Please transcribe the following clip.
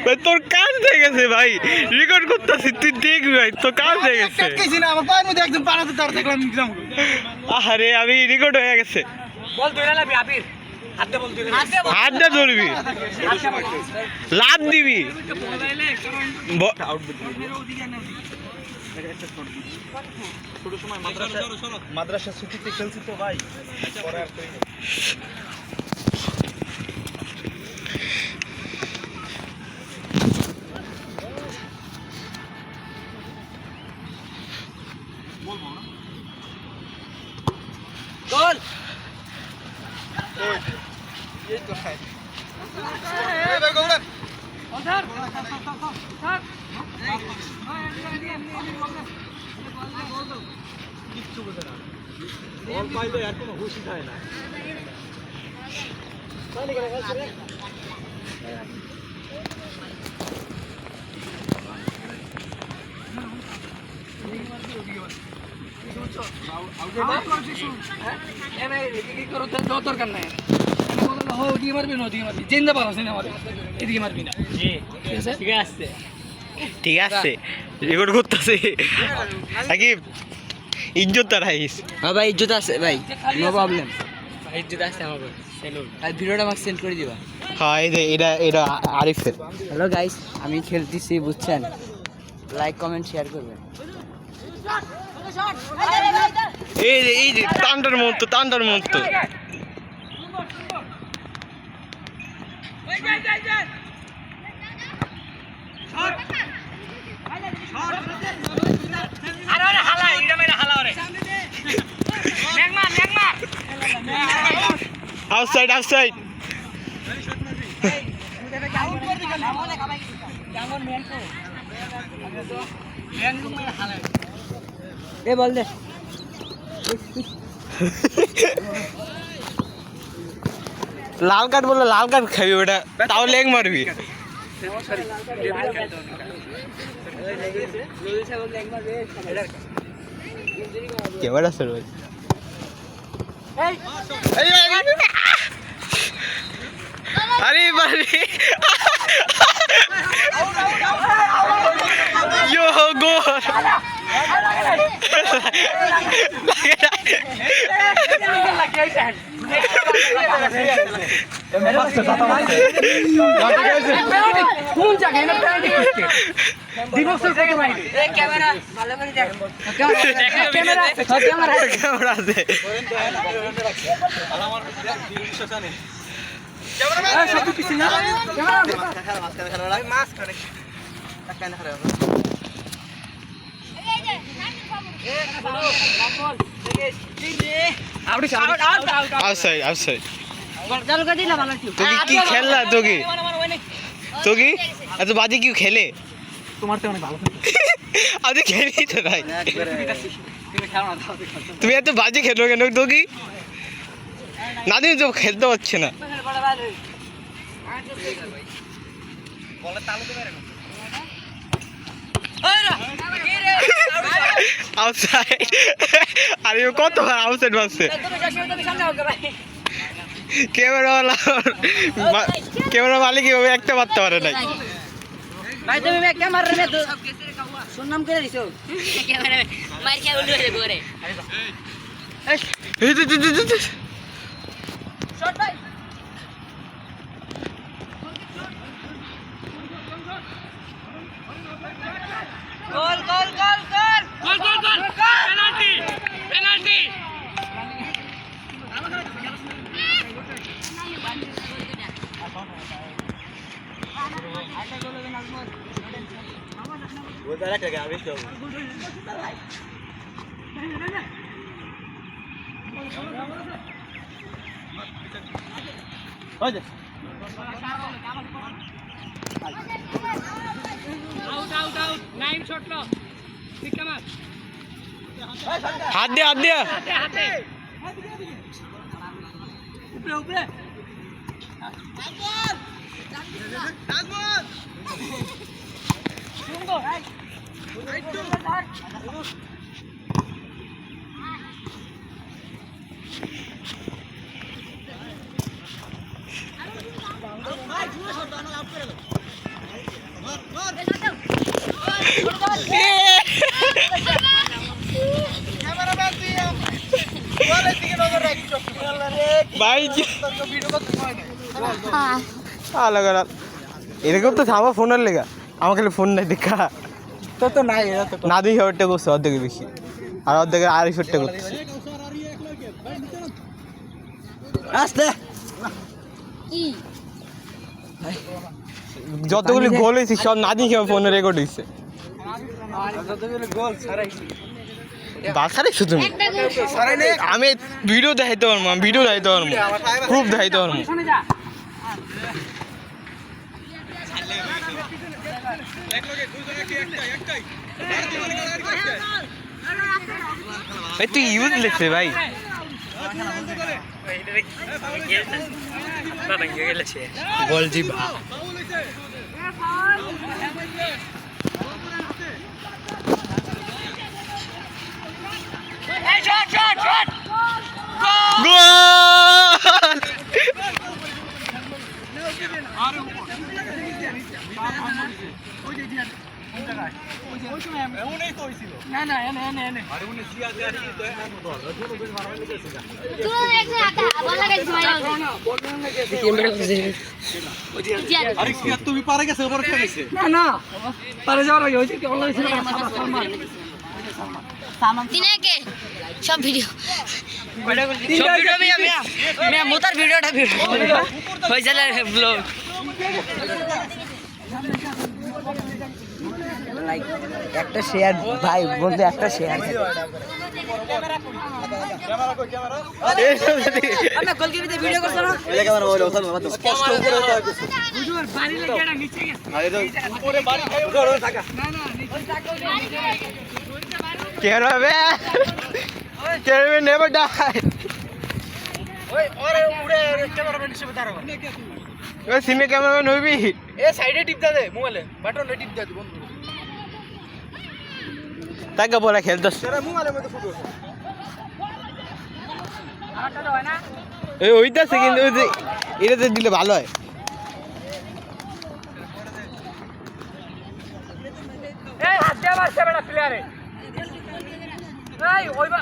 ভাই তোর কাজ হয়ে গেছে ভাই, রেকর্ড করতেছিস তুই দেখবি ভাই, তোর কাজ হয়ে গেছে। আরে আমি রেকর্ড হয়ে গেছে। হাত দিয়ে ধরবি, লাভ দিবি। ছোট সময় মাদ্রাসা ছুটিতে খেলছি তো ভাই, পরে আর করি না। গোল এই তো খাই কিচ্ছু বোঝে না, বল পাইলে আর কোনো হুশই খায় না। দরকার নাই, ওদিকে মারবি না, ওদিকে মারবি, জিন্দা পারো না, এদিকে মারবি না। ঠিক আছে ঠিক আছে, রেকর্ড করতেছে নাকি? ইজ্জত রাখিস। হ্যাঁ ভাই, ইজ্জত আছে ভাই, নো প্রবলেম, ইজ্জত আছে আমার। আর ভিডিওটা আমাকে সেন্ড করে দিবা। হ্যাঁ এই যে এটা আরিফের। হ্যালো গাইস, আমি খেলতেছি বুঝছেন, লাইক কমেন্ট শেয়ার করবেন। এই যে তান্ডার মন্ত আউটসাইড এ বল দে, লাল কার্ড বললে লাল কার্ড খাবি ওটা, তাও লেগ মারবি। ক্যামেরা স্যার ভাই, আরে বারে ইয়ো গোল। আউটসাইড তোকে কি খেললা? তোকে এত বাজে কি খেলে? তোমার তো অনেক ভালো আমি খেলি তো ভাই, তুমি এত বাজে খেলো কেন? তোকে না দিন তো খেলতে পারছে না। আউটসাইড, আরে কতবার আউটসাইড মারছে। ক্যামেরা মালিক এভাবে একটা মারতে পারে নাই। ভাই তুমি ক্যামেরা রে তো সুনাম করে দিছো, ক্যামেরা মার কে উল্টো হয়ে পড়ে। শট ভাই, গোল পেনাল্টি। হাত দিয়ে উপরে ভাই আলাদা এরকম তো থামা ফোনের লেগা আমার খালি ফোন নাই দেখা তো নাই না দুই হাজারটা করছে অর্ধেকের বেশি আর অর্ধেকের 250 টাকা করছে আস্তে যতগুলি গোল হয়েছে সব না দিয়ে ফোনে রেকর্ড হয়েছে গোল ছাড়াইছি বাসারে শুধু আমি ভিডিও দেখাইতে পারবো ভিডিও দেখাইতে পারবো প্রুফ দেখাইতে পারবো এই তুই ইউজলেস রে ভাই বল জি গোল না না এনে এনে এনে তুমি পারে গেছে ওপর খেয়েছে না না পারে যাওয়ার আগে হয়েছে কি অনলাইন ছিল দিনে কে সব ভিডিও मैं मोटर वीडियो था होय चले ब्लॉग লাইক একটা শেয়ার ভাই বলতে একটা শেয়ার আমরা গোলকিপিতে ভিডিও করছ না এটা ক্যামেরা বলে ওখানে মাত্র স্পষ্ট উপরে বুঝুর বাড়ি লাগে না নিচে গেছে আরে তো উপরে বাড়ি উপরে থাকা না না নিচে থাকো কে হবে কে হবে নেভার ডাই ওই ওরে উড়ে ক্যামেরাম্যান হিসেবে দাঁড়াবো ওই সিমে ক্যামেরাম্যান হইবি এ সাইডে টিপ দে মোবাইলে বাটনে টিপ দে বন্ধু তাকে বলে খেলতেছ তেরা মোবাইলের মধ্যে ফুটো আমারটা তো হয় না এই ওইটাছে কিন্তু এটাতে দিলে ভালো হয় এই হাত দিয়ে মারছে বেটা প্লেয়ারে এই ওইবা